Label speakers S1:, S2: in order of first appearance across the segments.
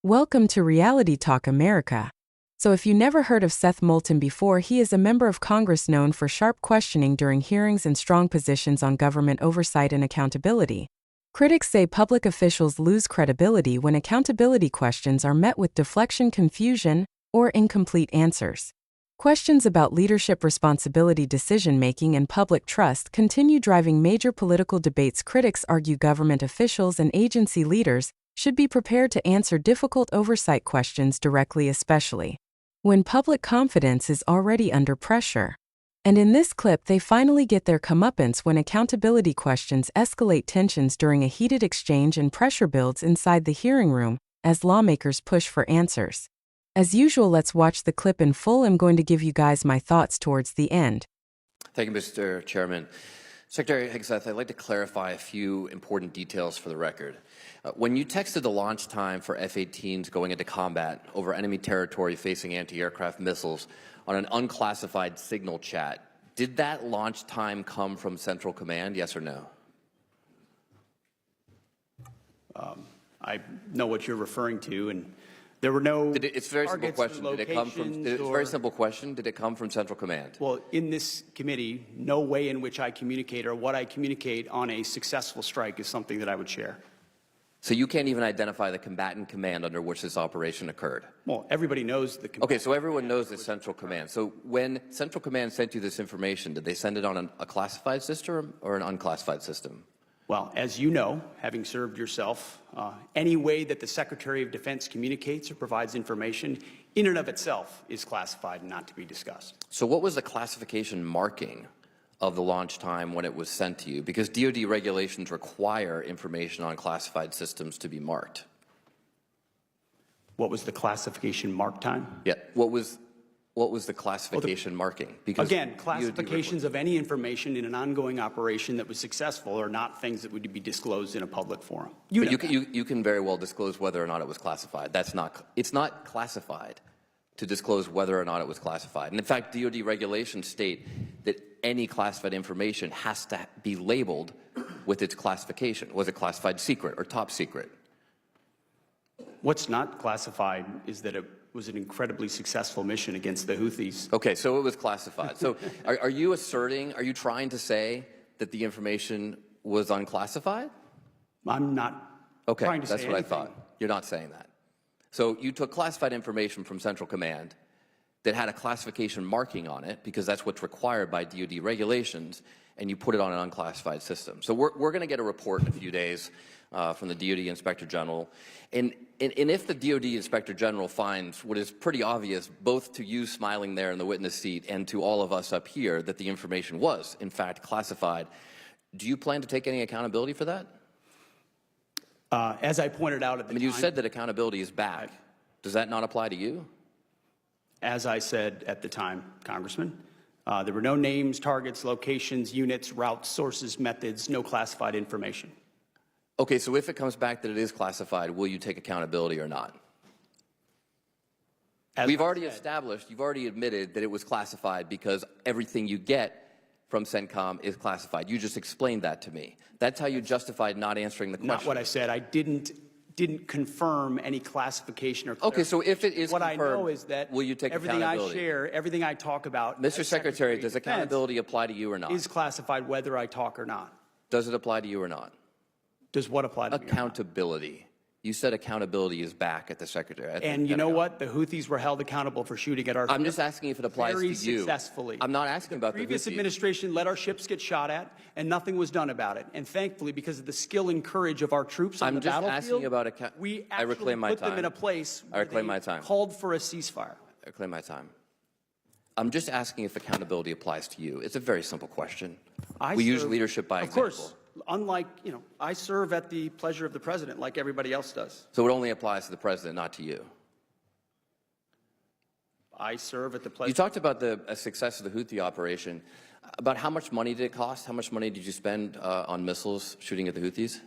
S1: Welcome to Reality Talk America. So if you never heard of Seth Moulton before, he is a member of Congress known for sharp questioning during hearings and strong positions on government oversight and accountability. Critics say public officials lose credibility when accountability questions are met with deflection, confusion, or incomplete answers. Questions about leadership responsibility, decision-making, and public trust continue driving major political debates. Critics argue government officials and agency leaders should be prepared to answer difficult oversight questions directly, especially when public confidence is already under pressure. And in this clip, they finally get their comeuppance when accountability questions escalate tensions during a heated exchange and pressure builds inside the hearing room as lawmakers push for answers. As usual, let's watch the clip in full. I'm going to give you guys my thoughts towards the end.
S2: Thank you, Mr. Chairman. Secretary Hegseth, I'd like to clarify a few important details for the record. When you texted the launch time for F-18s going into combat over enemy territory facing anti-aircraft missiles on an unclassified signal chat, did that launch time come from Central Command, yes or no?
S3: I know what you're referring to, and there were no
S2: It's a very simple question. Did it come from? It's a very simple question. Did it come from Central Command?
S3: Well, in this committee, no way in which I communicate or what I communicate on a successful strike is something that I would share.
S2: So you can't even identify the combatant command under which this operation occurred?
S3: Well, everybody knows the
S2: Okay, so everyone knows it's Central Command. So when Central Command sent you this information, did they send it on a classified system or an unclassified system?
S3: Well, as you know, having served yourself, any way that the Secretary of Defense communicates or provides information in and of itself is classified and not to be discussed.
S2: So what was the classification marking of the launch time when it was sent to you? Because DoD regulations require information on classified systems to be marked.
S3: What was the classification mark time?
S2: Yeah. What was the classification marking?
S3: Because again, classifications of any information in an ongoing operation that was successful are not things that would be disclosed in a public forum.
S2: You can very well disclose whether or not it was classified. It's not classified to disclose whether or not it was classified. And in fact, DoD regulations state that any classified information has to be labeled with its classification. Was it classified secret or top secret?
S3: What's not classified is that it was an incredibly successful mission against the Houthis.
S2: Okay, so it was classified. So are you trying to say that the information was unclassified?
S3: I'm not trying to say anything.
S2: Okay, that's what I thought. You're not saying that. So you took classified information from Central Command that had a classification marking on it, because that's what's required by DoD regulations, and you put it on an unclassified system. So we're going to get a report in a few days from the DoD Inspector General. And if the DoD Inspector General finds what is pretty obvious, both to you smiling there in the witness seat and to all of us up here, that the information was, in fact, classified, do you plan to take any accountability for that?
S3: As I pointed out at the time,
S2: you said that accountability is back. Does that not apply to you?
S3: As I said at the time, Congressman, there were no names, targets, locations, units, routes, sources, methods, no classified information.
S2: Okay, so if it comes back that it is classified, will you take accountability or not? We've already established, you've already admitted that it was classified because everything you get from CENTCOM is classified. You just explained that to me. That's how you justified not answering the question.
S3: Not what I said. I didn't confirm any classification or
S2: Okay, so if it is
S3: what
S2: confirmed,
S3: I know is that
S2: will you take
S3: everything I
S2: accountability?
S3: share, everything I talk about,
S2: Mr. Secretary, does accountability apply to you or not?
S3: Is classified whether I talk or not.
S2: Does it apply to you or not?
S3: Does what apply to me?
S2: Accountability. You said accountability is back at the Secretary.
S3: And you know what? The Houthis were held accountable for shooting at our
S2: I'm just asking if it applies to you.
S3: very successfully.
S2: I'm not asking about the
S3: previous
S2: Houthis.
S3: administration let our ships get shot at, and nothing was done about it. And thankfully, because of the skill and courage of our troops on the battlefield,
S2: asking about
S3: we
S2: I
S3: actually
S2: reclaim my
S3: put them
S2: time.
S3: in a place
S2: I
S3: where
S2: reclaim
S3: they
S2: my time.
S3: called for a ceasefire.
S2: I reclaim my time. I'm just asking if accountability applies to you. It's a very simple question. We use leadership by example.
S3: Of course. Unlike, I serve at the pleasure of the president like everybody else does.
S2: So it only applies to the president, not to you.
S3: I serve at the pleasure.
S2: You talked about the success of the Houthi operation. About how much money did it cost? How much money did you spend on missiles shooting at the Houthis?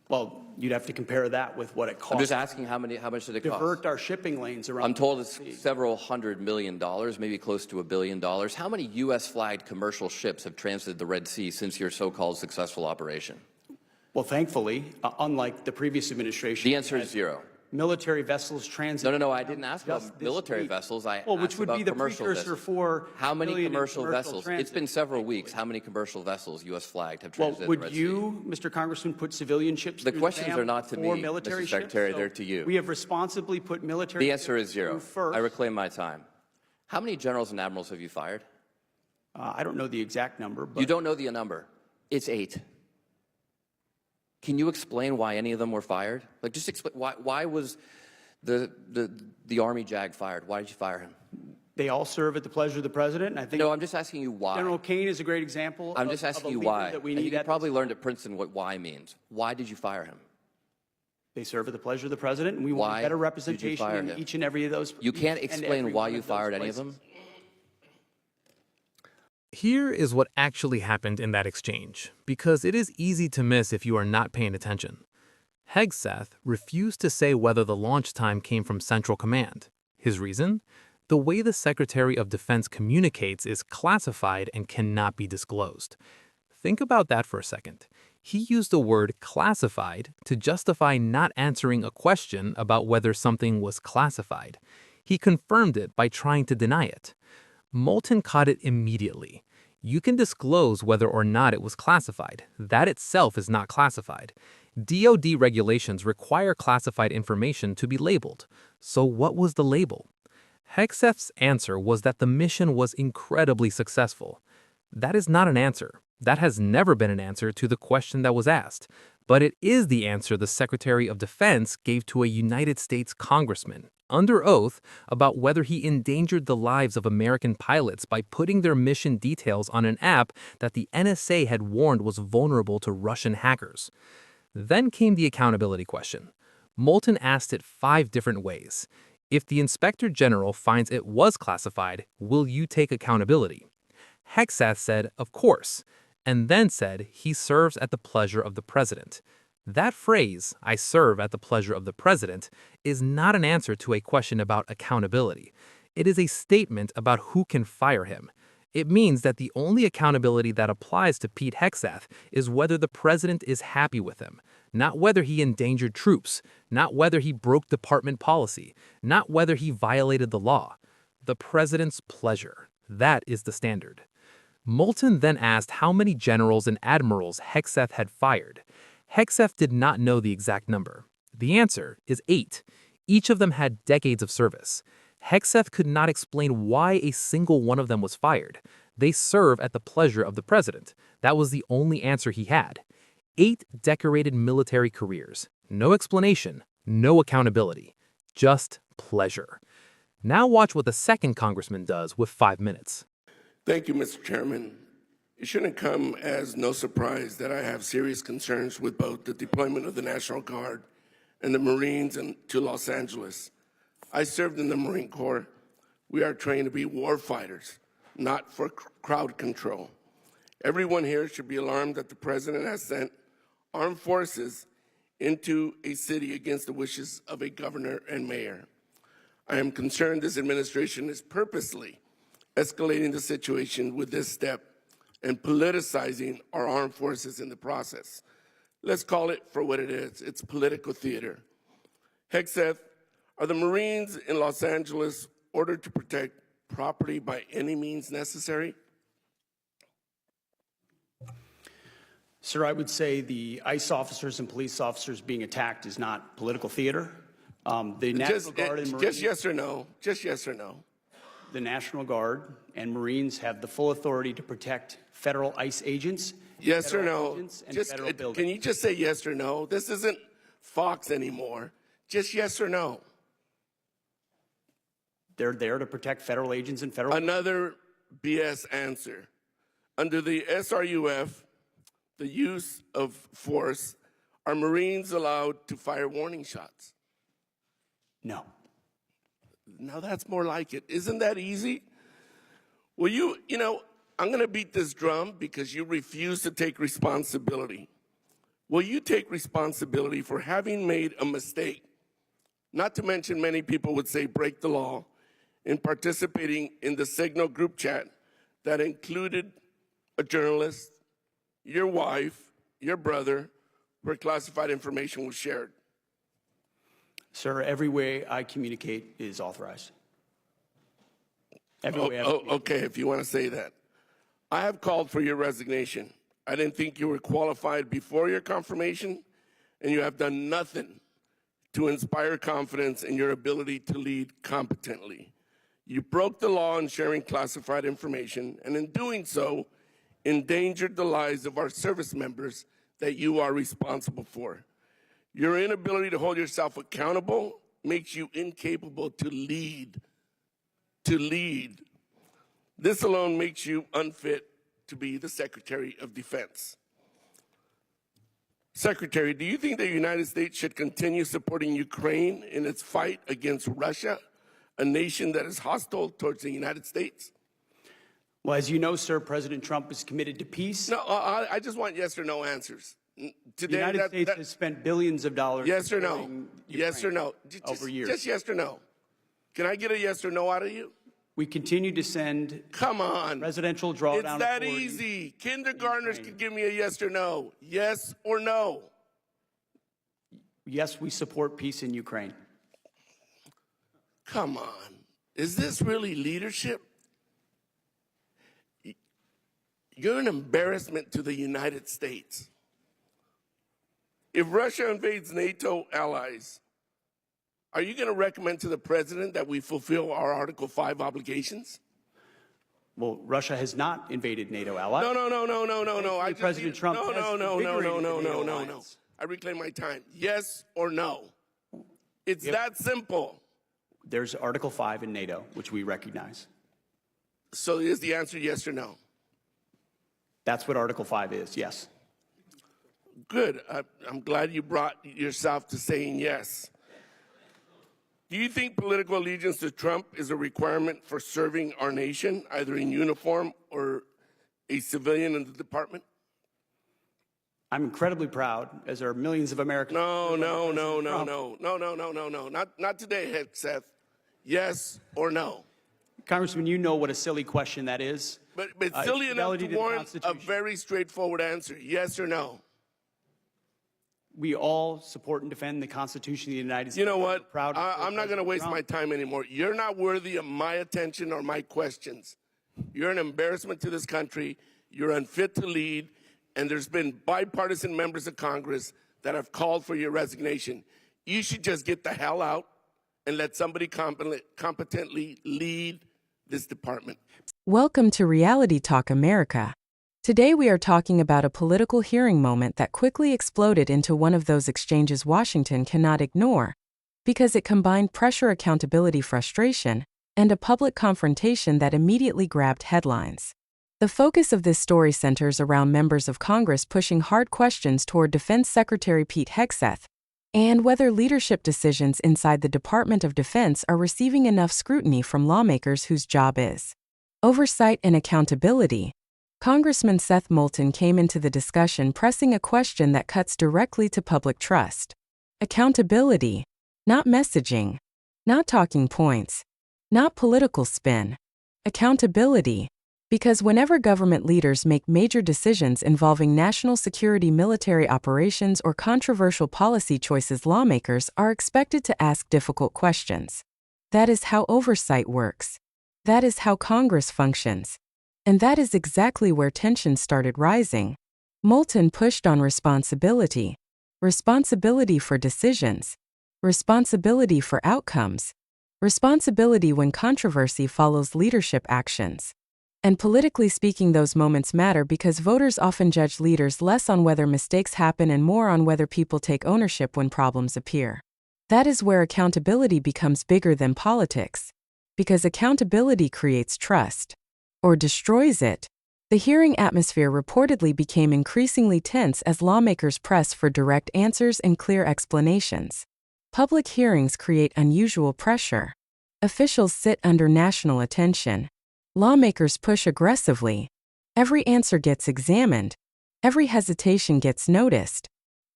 S3: Well, you'd have to compare that with what it cost.
S2: I'm just asking how much did it cost?
S3: Divert our shipping lanes around.
S2: I'm told it's several $100 million, maybe close to $1 billion. How many U.S.-flagged commercial ships have transited the Red Sea since your so-called successful operation?
S3: Well, thankfully, unlike the previous administration.
S2: The answer is zero.
S3: military vessels transit.
S2: No, I didn't ask about military vessels. I
S3: Well, which
S2: asked
S3: would
S2: about
S3: be the
S2: commercial
S3: precursor
S2: vessels.
S3: for
S2: How many
S3: civilian and
S2: commercial vessels?
S3: transit.
S2: It's been several weeks. How many commercial vessels, U.S. flagged, have
S3: Well,
S2: transited the
S3: would
S2: Red Sea?
S3: you, Mr. Congressman, put civilian ships
S2: The
S3: through
S2: questions
S3: dam
S2: are not to
S3: before
S2: me,
S3: military
S2: Mr. Secretary,
S3: ships?
S2: they're to you.
S3: We have responsibly put military
S2: The answer is
S3: ships
S2: zero.
S3: through first.
S2: I reclaim my time. How many generals and admirals have you fired?
S3: I don't know the exact number, but
S2: You don't know the number. It's 8. Can you explain why any of them were fired? Like, just explain why was the Army JAG fired? Why did you fire him?
S3: they all serve at the pleasure of the president. And I think
S2: No, I'm just asking you why.
S3: General Kane is a great example.
S2: I'm just asking
S3: of a
S2: you
S3: leader
S2: why.
S3: that we
S2: And
S3: need
S2: you
S3: at
S2: probably
S3: this
S2: learned
S3: time.
S2: at Princeton what why means. Why did you fire him?
S3: They serve at the pleasure of the president, and we want
S2: Why
S3: better
S2: did you
S3: representation
S2: fire
S3: in
S2: him?
S3: each and every of those.
S2: You can't
S3: each and
S2: explain
S3: every
S2: why
S3: one
S2: you
S3: of those
S2: fired any of
S3: places.
S2: them?
S4: Here is what actually happened in that exchange, because it is easy to miss if you are not paying attention. Hegseth refused to say whether the launch time came from Central Command. His reason? The way the Secretary of Defense communicates is classified and cannot be disclosed. Think about that for a second. He used the word classified to justify not answering a question about whether something was classified. He confirmed it by trying to deny it. Moulton caught it immediately. You can disclose whether or not it was classified. That itself is not classified. DoD regulations require classified information to be labeled. So what was the label? Hegseth's answer was that the mission was incredibly successful. That is not an answer. That has never been an answer to the question that was asked. But it is the answer the Secretary of Defense gave to a United States congressman, under oath, about whether he endangered the lives of American pilots by putting their mission details on an app that the NSA had warned was vulnerable to Russian hackers. Then came the accountability question. Moulton asked it 5 different ways. If the Inspector General finds it was classified, will you take accountability? Hegseth said, of course, and then said he serves at the pleasure of the president. That phrase, I serve at the pleasure of the president, is not an answer to a question about accountability. It is a statement about who can fire him. It means that the only accountability that applies to Pete Hegseth is whether the president is happy with him, not whether he endangered troops, not whether he broke department policy, not whether he violated the law. The president's pleasure. That is the standard. Moulton then asked how many generals and admirals Hegseth had fired. Hegseth did not know the exact number. The answer is 8. Each of them had decades of service. Hegseth could not explain why a single one of them was fired. They serve at the pleasure of the president. That was the only answer he had. 8 decorated military careers. No explanation, no accountability. Just pleasure. Now watch what the second congressman does with 5 minutes.
S5: Thank you, Mr. Chairman. It shouldn't come as no surprise that I have serious concerns with both the deployment of the National Guard and the Marines to Los Angeles. I served in the Marine Corps. We are trained to be war fighters, not for crowd control. Everyone here should be alarmed that the president has sent armed forces into a city against the wishes of a governor and mayor. I am concerned this administration is purposely escalating the situation with this step and politicizing our armed forces in the process. Let's call it for what it is. It's political theater. Hegseth, are the Marines in Los Angeles ordered to protect property by any means necessary?
S3: Sir, I would say the ICE officers and police officers being attacked is not political theater. The National Guard and Marines,
S5: just yes or no. Just yes or no.
S3: The National Guard and Marines have the full authority to protect federal ICE agents.
S5: Yes or
S3: federal
S5: no.
S3: agents and
S5: Just
S3: federal
S5: can
S3: buildings.
S5: you just say yes or no? This isn't Fox anymore. Just yes or no.
S3: They're there to protect federal agents and federal.
S5: Another BS answer. Under the SRUF, the use of force, are Marines allowed to fire warning shots?
S3: No.
S5: Now that's more like it. Isn't that easy? Well, I'm going to beat this drum because you refuse to take responsibility. Will you take responsibility for having made a mistake? Not to mention, many people would say break the law in participating in the Signal group chat that included a journalist, your wife, your brother, where classified information was shared.
S3: Sir, every way I communicate is authorized. Every way I communicate.
S5: Okay, if you want to say that. I have called for your resignation. I didn't think you were qualified before your confirmation, and you have done nothing to inspire confidence in your ability to lead competently. You broke the law in sharing classified information, and in doing so, endangered the lives of our service members that you are responsible for. Your inability to hold yourself accountable makes you incapable to lead. This alone makes you unfit to be the Secretary of Defense. Secretary, do you think the United States should continue supporting Ukraine in its fight against Russia, a nation that is hostile towards the United States?
S3: Well, as you know, sir, President Trump is committed to peace.
S5: No, I just want yes or no answers.
S3: The
S5: Today,
S3: United States has spent billions of dollars.
S5: yes or no?
S3: supporting
S5: Yes or
S3: Ukraine
S5: no?
S3: over years.
S5: Just yes or no. Can I get a yes or no out of you?
S3: We continue to send
S5: Come on.
S3: residential drawdown
S5: It's that
S3: authority.
S5: easy. Kindergartners can give me a yes or no. Yes or no.
S3: Yes, we support peace in Ukraine.
S5: Come on. Is this really leadership? You're an embarrassment to the United States. If Russia invades NATO allies, are you going to recommend to the president that we fulfill our Article 5 obligations?
S3: Well, Russia has not invaded NATO allies.
S5: No.
S3: President Trump has invigorated the NATO
S5: No.
S3: alliance.
S5: I reclaim my time. Yes or no? It's that simple.
S3: There's Article 5 in NATO, which we recognize.
S5: So is the answer yes or no?
S3: That's what Article 5 is, yes.
S5: Good. I'm glad you brought yourself to saying yes. Do you think political allegiance to Trump is a requirement for serving our nation, either in uniform or a civilian in the department?
S3: I'm incredibly proud, as are millions of Americans.
S5: No. Not today, Seth. Yes or no?
S3: Congressman, you know what a silly question that is.
S5: But silly enough
S3: fidelity
S5: to
S3: to the
S5: warrant a
S3: Constitution.
S5: very straightforward answer. Yes or no?
S3: We all support and defend the Constitution of the United States.
S5: You know what?
S3: We're proud of
S5: I'm not going to
S3: President
S5: waste
S3: Trump.
S5: my time anymore. You're not worthy of my attention or my questions. You're an embarrassment to this country. You're unfit to lead. And there's been bipartisan members of Congress that have called for your resignation. You should just get the hell out and let somebody competently lead this department.
S1: Welcome to Reality Talk America. Today we are talking about a political hearing moment that quickly exploded into one of those exchanges Washington cannot ignore, because it combined pressure, accountability, frustration, and a public confrontation that immediately grabbed headlines. The focus of this story centers around members of Congress pushing hard questions toward Defense Secretary Pete Hegseth, and whether leadership decisions inside the Department of Defense are receiving enough scrutiny from lawmakers whose job is oversight and accountability. Congressman Seth Moulton came into the discussion pressing a question that cuts directly to public trust. Accountability, not messaging, not talking points, not political spin. Accountability, because whenever government leaders make major decisions involving national security, military operations, or controversial policy choices, lawmakers are expected to ask difficult questions. That is how oversight works. That is how Congress functions. And that is exactly where tensions started rising. Moulton pushed on responsibility. Responsibility for decisions. Responsibility for outcomes. Responsibility when controversy follows leadership actions. And politically speaking, those moments matter because voters often judge leaders less on whether mistakes happen and more on whether people take ownership when problems appear. That is where accountability becomes bigger than politics. Because accountability creates trust. Or destroys it. The hearing atmosphere reportedly became increasingly tense as lawmakers press for direct answers and clear explanations. Public hearings create unusual pressure. Officials sit under national attention. Lawmakers push aggressively. Every answer gets examined. Every hesitation gets noticed.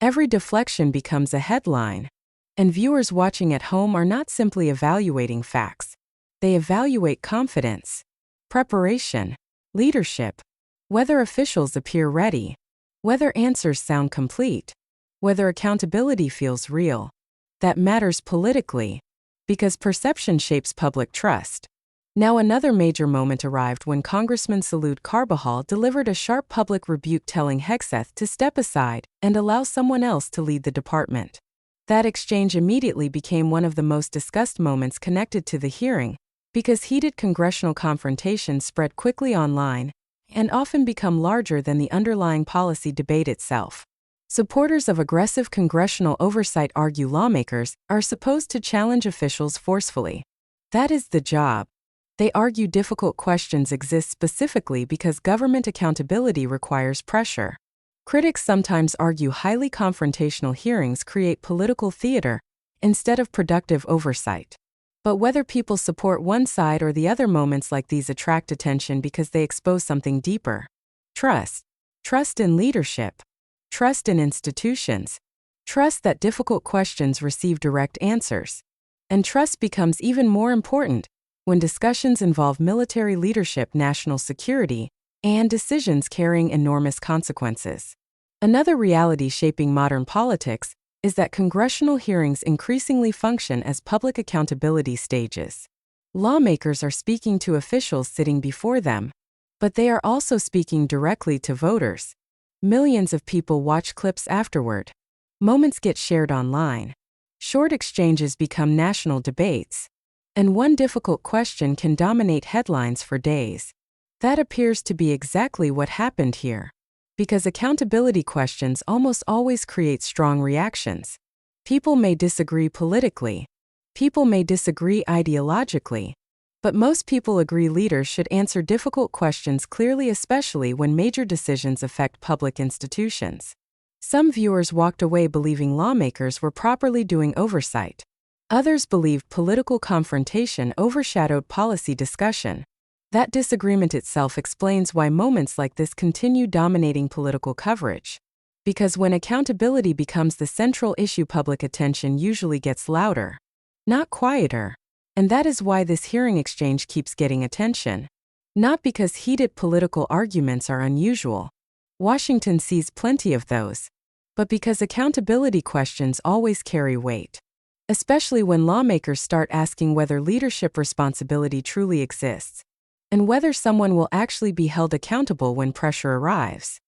S1: Every deflection becomes a headline. And viewers watching at home are not simply evaluating facts. They evaluate confidence, preparation, leadership, whether officials appear ready, whether answers sound complete, whether accountability feels real. that matters politically, because perception shapes public trust. Now another major moment arrived when Congressman Salud Carbajal delivered a sharp public rebuke telling Hegseth to step aside and allow someone else to lead the department. That exchange immediately became one of the most discussed moments connected to the hearing, because heated congressional confrontations spread quickly online and often become larger than the underlying policy debate itself. Supporters of aggressive congressional oversight argue lawmakers are supposed to challenge officials forcefully. That is the job. They argue difficult questions exist specifically because government accountability requires pressure. Critics sometimes argue highly confrontational hearings create political theater instead of productive oversight. But whether people support one side or the other, moments like these attract attention because they expose something deeper. Trust. Trust in leadership. Trust in institutions. Trust that difficult questions receive direct answers. And trust becomes even more important when discussions involve military leadership, national security, and decisions carrying enormous consequences. Another reality shaping modern politics is that congressional hearings increasingly function as public accountability stages. Lawmakers are speaking to officials sitting before them, but they are also speaking directly to voters. Millions of people watch clips afterward. Moments get shared online. Short exchanges become national debates. And one difficult question can dominate headlines for days. That appears to be exactly what happened here. Because accountability questions almost always create strong reactions. People may disagree politically. People may disagree ideologically. But most people agree leaders should answer difficult questions clearly, especially when major decisions affect public institutions. Some viewers walked away believing lawmakers were properly doing oversight. Others believed political confrontation overshadowed policy discussion. That disagreement itself explains why moments like this continue dominating political coverage. Because when accountability becomes the central issue, public attention usually gets louder, not quieter. And that is why this hearing exchange keeps getting attention. Not because heated political arguments are unusual. Washington sees plenty of those. But because accountability questions always carry weight. Especially when lawmakers start asking whether leadership responsibility truly exists, and whether someone will actually be held accountable when pressure arrives.